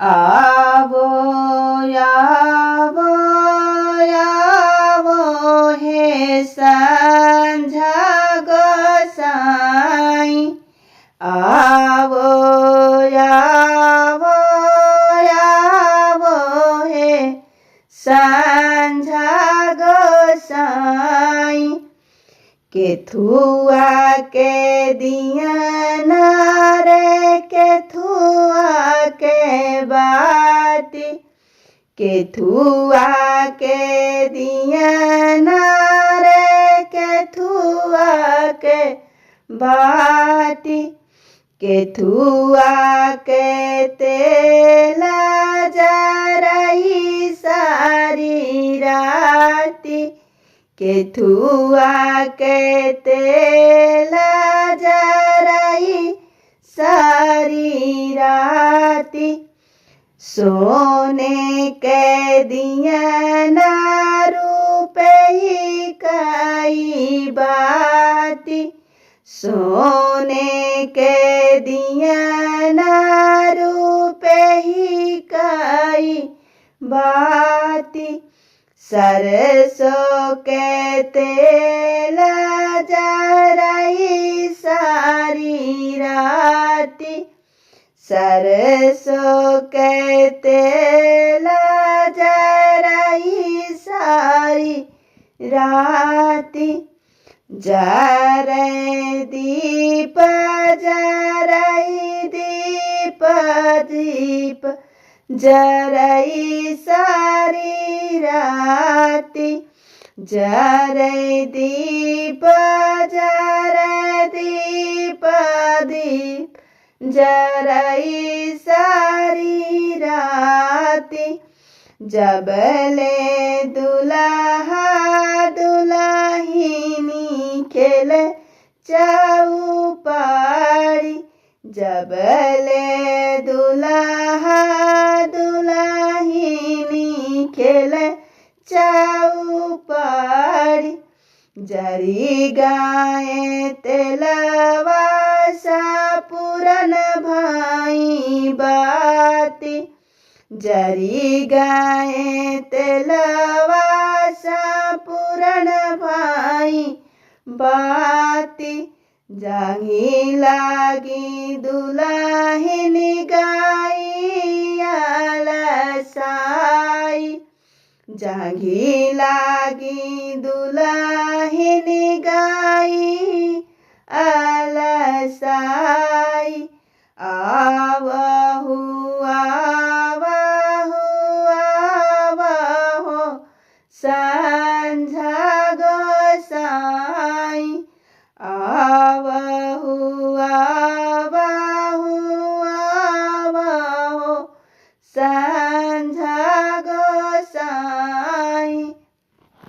आवो आवो आवो हे साँझा गोसाई आवो आवो आवो हे साँझा गोसाई केथुआ के दिया रे केथुआ के बाती केथुआ के दिया रे केथुआ के बाती केथुआ के तेला जरई सारी राती केथुआ के तेला जरई सारी राती सोने के दिया रूपे ही काई बाती सोने के दिया रूपे ही काई बाती सरसों के तेल जरई सारी राती सरसों के तेल जरई सारी राती जरई दीप जरई दीप दीप जरई सारी राती जरई दीप दीप दीप जरई सारी राती जबले दुल्हा दुल्हिनी खेले चौपाड़ी जबले दुल्हा दुल्हिनी खेले चौपाड़ी जरी गाए तेलवा सा पुरन भाई बाती जरी गाए तेलवा सा पुरन भाई बाती जांगी लागी दुल्हिनी गाई आलसाई जांगी लागी दुल्हिनी गाई आलसाई आवहु आवहु आवहो साँझा गोसाई आवहु आवहु आवहो